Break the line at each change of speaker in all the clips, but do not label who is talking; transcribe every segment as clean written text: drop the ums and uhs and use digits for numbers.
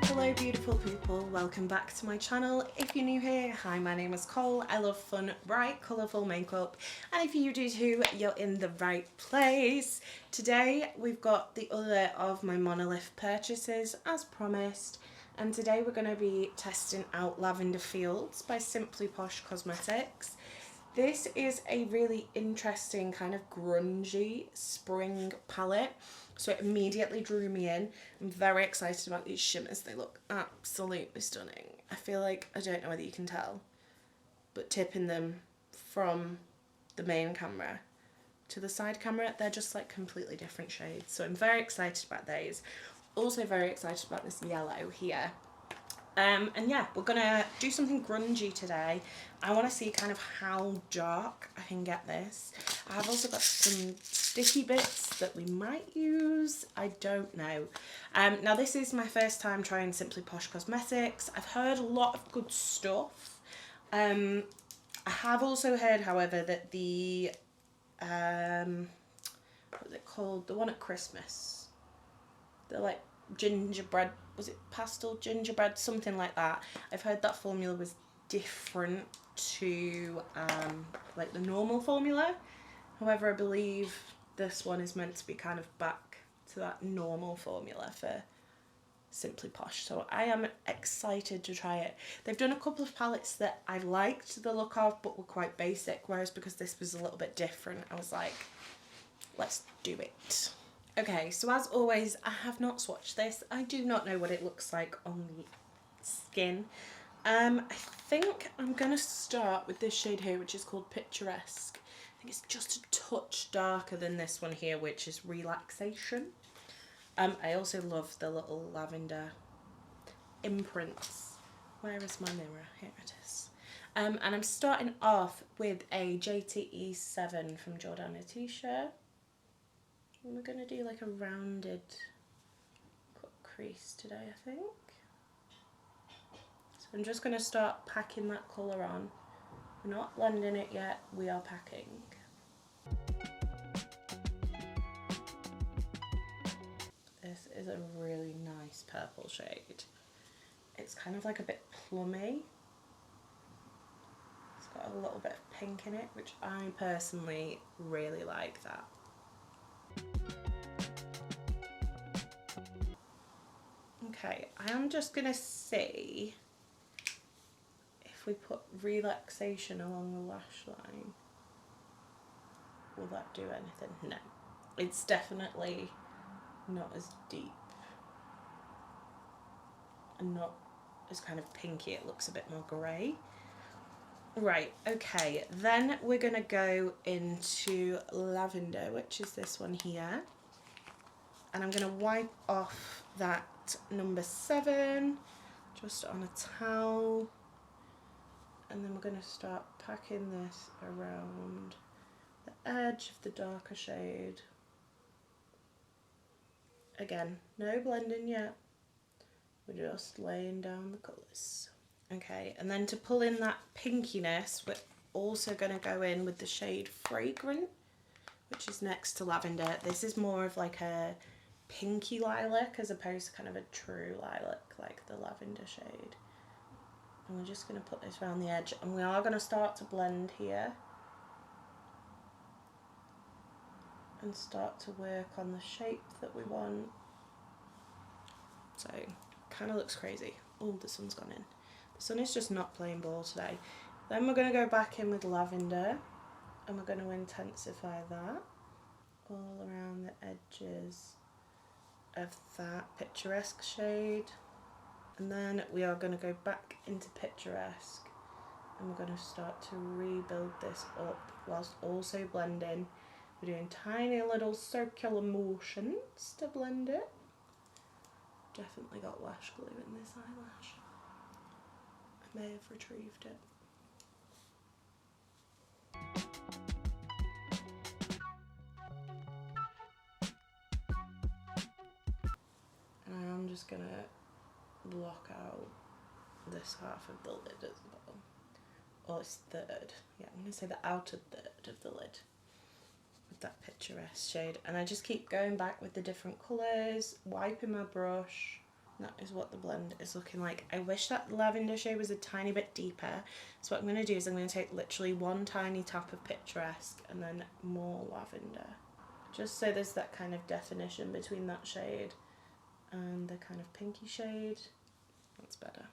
Hello beautiful people, welcome back to my channel. If you're new here, hi, my name is Cole. I love fun, bright, colourful makeup, and if you do too, you're in the right place. Today we've got the other of my monolith purchases as promised, and today we're going to be testing out Lavender Fields by Simply Posh Cosmetics. This is a really interesting kind of grungy spring palette, so it immediately drew me in. I'm very excited about these shimmers. They look absolutely stunning. I feel like, I don't know whether you can tell, but tipping them from the main camera to the side camera, they're just like completely different shades. So I'm very excited about those. Also very excited about this yellow here. And yeah, we're gonna do something grungy today. I want to see kind of how dark I can get this. I've also got some sticky bits that we might use, I don't know. Now this is my first time trying Simply Posh Cosmetics. I've heard a lot of good stuff. I have also heard, however, that the what was it called, the one at Christmas, the like gingerbread, was it pastel gingerbread, something like that. I've heard that formula was different to like the normal formula. However, I believe this one is meant to be kind of back to that normal formula for Simply Posh, so I am excited to try it. They've done a couple of palettes that I liked the look of but were quite basic, whereas because this was a little bit different, I was like, let's do it. Okay, so as always, I have not swatched this. I do not know what it looks like on the skin. I think I'm going to start with this shade here, which is called Picturesque. I think it's just a touch darker than this one here, which is Relaxation. I also love the little lavender imprints. Where is my mirror? Here it is. And I'm starting off with a JTE 7 from Jordana T-shirt. And we're going to do like a rounded cut crease today, I think. So I'm just going to start packing that colour on. We're not blending it yet, we are packing. This is a really nice purple shade. It's kind of like a bit plummy. It's got a little bit of pink in it, which I personally really like that. Okay, I am just going to see if we put Relaxation along the lash line. Will that do anything? No. It's definitely not as deep and not as kind of pinky. It looks a bit more grey. Right, okay, then we're going to go into Lavender, which is this one here. And I'm going to wipe off that number 7 just on a towel, and then we're going to start packing this around the edge of the darker shade. Again, no blending yet, we're just laying down the colours. Okay, and then to pull in that pinkiness, we're also going to go in with the shade Fragrant, which is next to Lavender. This is more of like a pinky lilac as opposed to kind of a true lilac like the lavender shade. And we're just going to put this around the edge, and we are going to start to blend here and start to work on the shape that we want. So kind of looks crazy. Oh, the sun's gone in. The sun is just not playing ball today. Then we're going to go back in with Lavender, and we're going to intensify that all around the edges of that Picturesque shade. And then we are going to go back into Picturesque, and we're going to start to rebuild this up whilst also blending. We're doing tiny little circular motions to blend it. Definitely got lash glue in this eyelash. I may have retrieved it. And I'm just going to block out this half of the lid as well. Or it's third. Yeah, I'm going to say the outer third of the lid with that picturesque shade, and I just keep going back with the different colours, wiping my brush. That is what the blend is looking like. I wish that lavender shade was a tiny bit deeper. So what I'm going to do is I'm going to take literally one tiny tap of picturesque and then more lavender. Just so there's that kind of definition between that shade and the kind of pinky shade. That's better.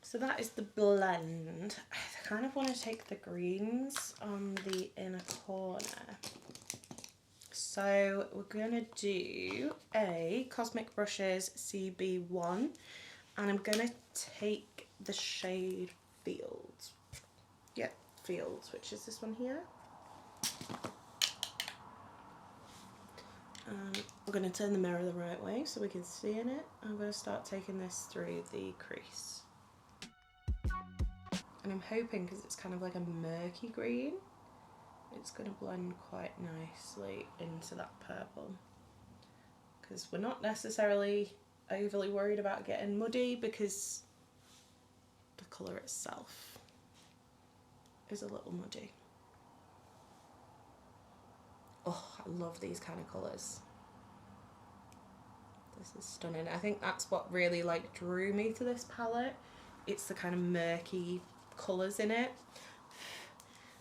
So that is the blend. I kind of want to take the greens on the inner corner. So we're going to do a Cosmic Brushes CB1, and I'm going to take the shade Fields. Yep, Fields, which is this one here. We're going to turn the mirror the right way so we can see in it. I'm going to start taking this through the crease. And I'm hoping, because it's kind of like a murky green, it's going to blend quite nicely into that purple. Because we're not necessarily overly worried about getting muddy, because the colour itself is a little muddy. Oh, I love these kind of colours. This is stunning. I think that's what really like drew me to this palette. It's the kind of murky colours in it.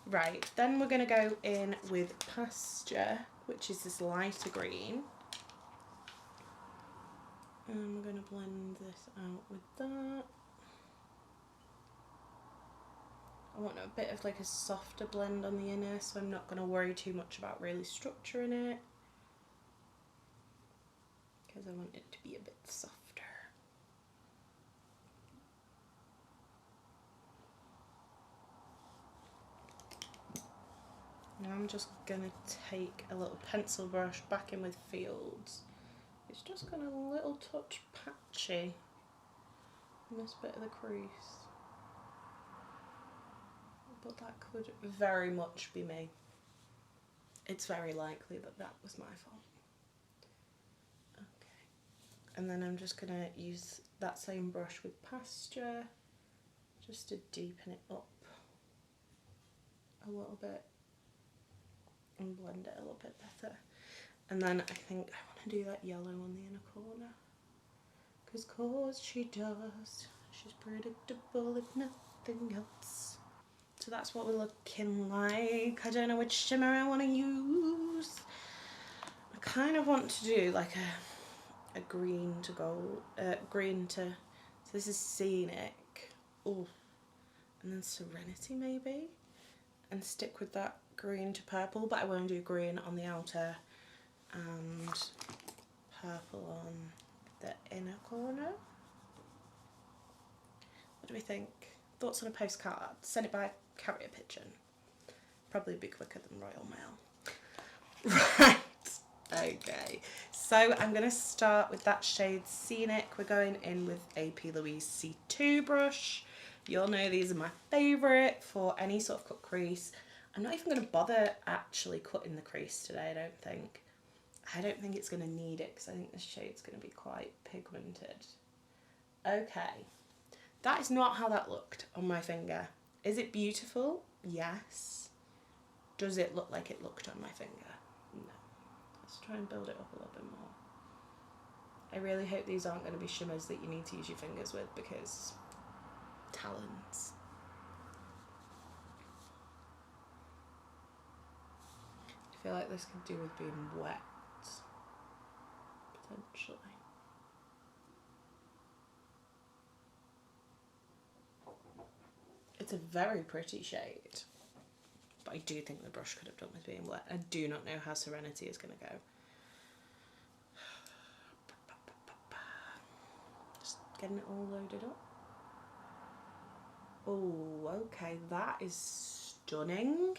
Right, then we're going to go in with Pasture, which is this lighter green. And we're going to blend this out with that. I want a bit of like a softer blend on the inner, so I'm not going to worry too much about really structuring it, because I want it to be a bit softer. Now I'm just going to take a little pencil brush back in with Fields. It's just got a little touch patchy in this bit of the crease. But that could very much be me. It's very likely that that was my fault. Okay. And then I'm just going to use that same brush with Pasture just to deepen it up a little bit and blend it a little bit better. And then I think I want to do that yellow on the inner corner, because she does. She's predictable if nothing else. So that's what we're looking like. I don't know which shimmer I want to use. I kind of want to do like a green to gold, green to, so this is Scenic. Oh, and then Serenity maybe, and stick with that green to purple, but I won't do green on the outer and purple on the inner corner. What do we think? Thoughts on a postcard? Send it by carrier pigeon. Probably be quicker than Royal Mail. Right, okay. So I'm going to start with that shade Scenic. We're going in with a P. Louise C2 brush. You'll know these are my favourite for any sort of cut crease. I'm not even going to bother actually cutting the crease today, I don't think. I don't think it's going to need it, because I think this shade's going to be quite pigmented. Okay. That is not how that looked on my finger. Is it beautiful? Yes. Does it look like it looked on my finger? No. Let's try and build it up a little bit more. I really hope these aren't going to be shimmers that you need to use your fingers with, because talons. I feel like this could do with being wet, potentially. It's a very pretty shade, but I do think the brush could have done with being wet. I do not know how Serenity is going to go. Just getting it all loaded up. Oh, okay, that is stunning.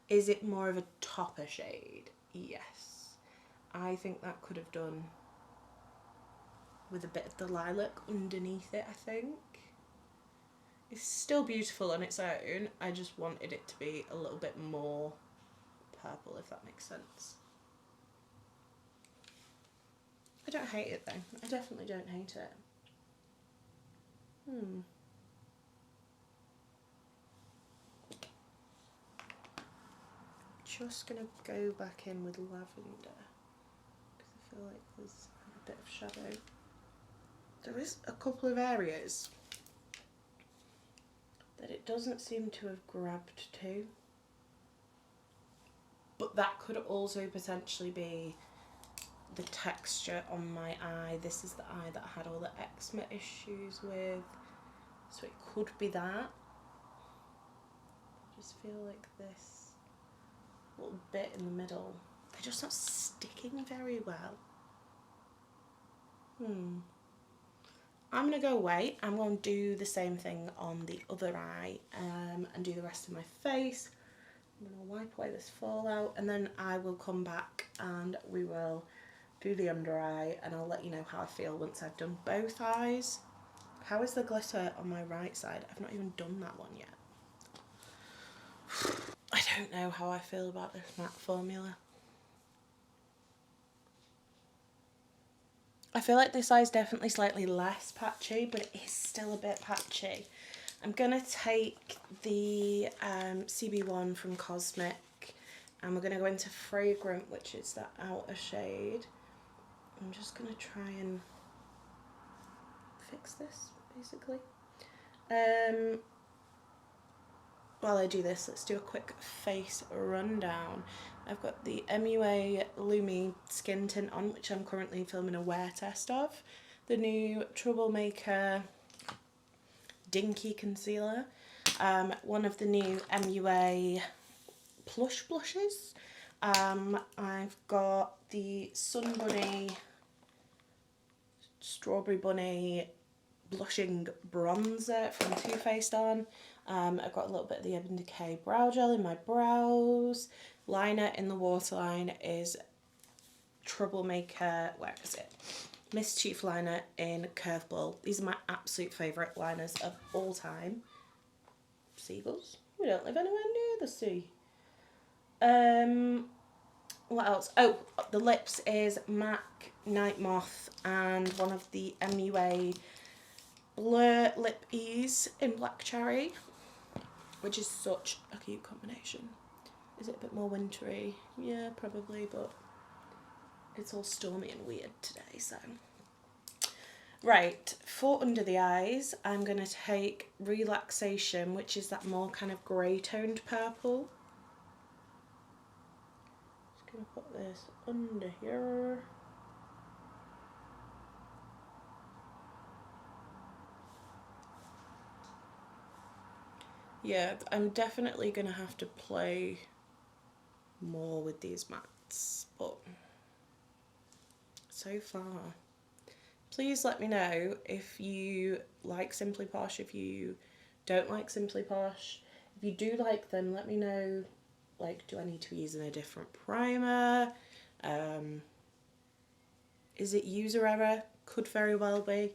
Is it more of a topper shade? Yes. I think that could have done with a bit of the lilac underneath it, I think. It's still beautiful on its own. I just wanted it to be a little bit more purple, if that makes sense. I don't hate it though. I definitely don't hate it. just going to go back in with lavender because I feel like there's a bit of shadow. There is a couple of areas that it doesn't seem to have grabbed to, but that could also potentially be the texture on my eye. This is the eye that I had all the eczema issues with, so it could be that. I just feel like this little bit in the middle, they're just not sticking very well. I'm going to go away. I'm going to do the same thing on the other eye and do the rest of my face. I'm going to wipe away this fallout and then I will come back and we will do the under eye and I'll let you know how I feel once I've done both eyes. How is the glitter on my right side? I've not even done that one yet. I don't know how I feel about this matte formula. I feel like this eye is definitely slightly less patchy, but it is still a bit patchy. I'm going to take the CB1 from Cosmic and we're going to go into Fragrant, which is that outer shade. I'm just going to try and fix this, basically. While I do this, let's do a quick face rundown. I've got the MUA Lumi Skin Tint on, which I'm currently filming a wear test of. The new Troublemaker Dinky Concealer. One of the new MUA Plush Blushes. I've got the Sun Bunny Strawberry Bunny Blushing Bronzer from Too Faced on. I've got a little bit of the Urban Decay Brow Gel in my brows. Liner in the waterline is Troublemaker, where is it? Mischief liner in Curveball. These are my absolute favourite liners of all time. Seagulls? We don't live anywhere near the sea. What else? Oh, the lips is MAC Night Moth and one of the MUA Blur Lip Ease in Black Cherry, which is such a cute combination. Is it a bit more wintry? Yeah, probably, but it's all stormy and weird today, so. Right, for under the eyes, I'm going to take Relaxation, which is that more kind of grey toned purple. Just going to put this under here. Yeah, I'm definitely going to have to play more with these mattes, but so far. Please let me know if you like Simply Posh, if you don't like Simply Posh. If you do like them, let me know, like, do I need to be using a different primer? Is it user error? Could very well be.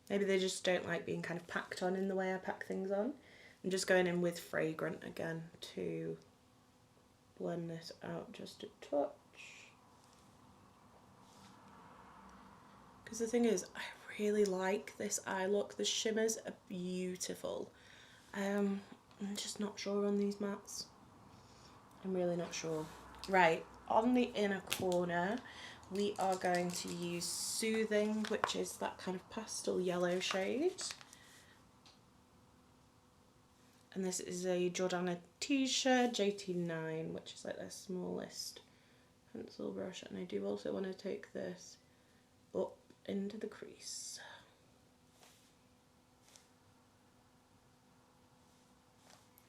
Maybe they just don't like being kind of packed on in the way I pack things on. I'm just going in with Fragrant again to blend this out just a touch. Because the thing is, I really like this eye look. The shimmers are beautiful. I'm just not sure on these mattes. I'm really not sure. Right, on the inner corner, we are going to use Soothing, which is that kind of pastel yellow shade. And this is a Jordana T-shirt JT9, which is like their smallest pencil brush. And I do also want to take this up into the crease.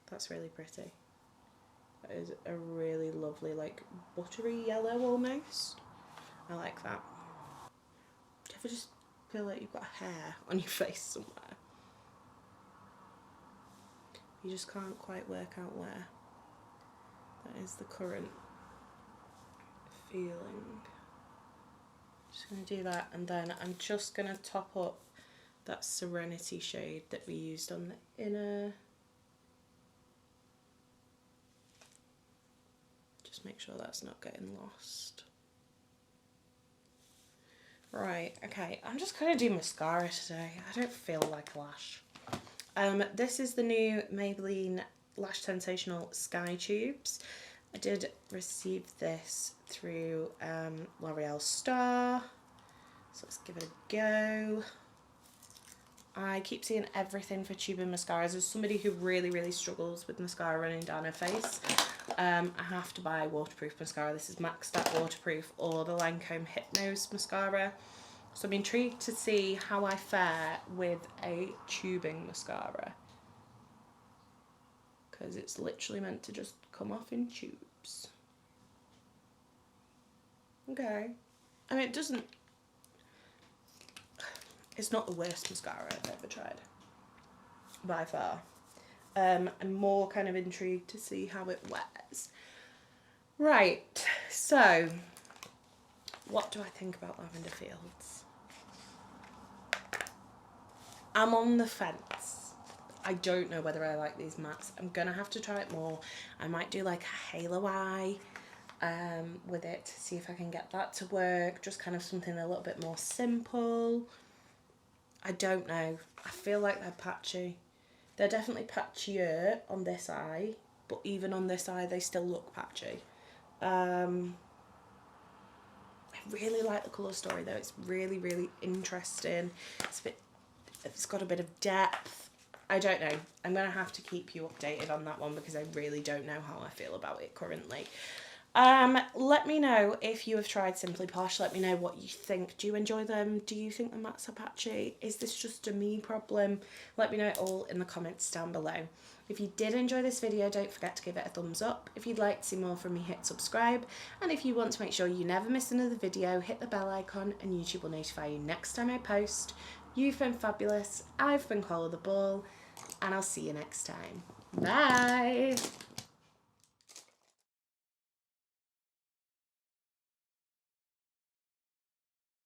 That's really pretty. That is a really lovely, like, buttery yellow almost. I like that. Do you ever just feel like you've got hair on your face somewhere? You just can't quite work out where. That is the current feeling. Just going to do that, and then I'm just going to top up that Serenity shade that we used on the inner. Just make sure that's not getting lost. Right, okay, I'm just going to do mascara today. I don't feel like a lash. This is the new Maybelline Lash Sensational Sky Tubes. I did receive this through L'Oreal Star, so let's give it a go. I keep seeing everything for tubing mascaras. As somebody who really struggles with mascara running down her face, I have to buy waterproof mascara. This is Maxed Out Waterproof or the Lancome Hypnose mascara. So I'm intrigued to see how I fare with a tubing mascara, because it's literally meant to just come off in tubes. Okay. I mean, it doesn't... It's not the worst mascara I've ever tried, by far. I'm more kind of intrigued to see how it wears. Right, so what do I think about Lavender Fields? I'm on the fence. I don't know whether I like these mattes. I'm gonna have to try it more. I might do like a halo eye with it to see if I can get that to work. Just kind of something a little bit more simple. I don't know. I feel like they're patchy. They're definitely patchier on this eye, but even on this eye they still look patchy. I really like the colour story though. It's really interesting. It's got a bit of depth. I don't know. I'm going to have to keep you updated on that one because I really don't know how I feel about it currently. Let me know if you have tried Simply Posh. Let me know what you think. Do you enjoy them? Do you think the mattes are patchy? Is this just a me problem? Let me know it all in the comments down below. If you did enjoy this video, don't forget to give it a thumbs up. If you'd like to see more from me, hit subscribe. And if you want to make sure you never miss another video, hit the bell icon and YouTube will notify you next time I post. You've been fabulous. I've been colourful, and I'll see you next time. Bye!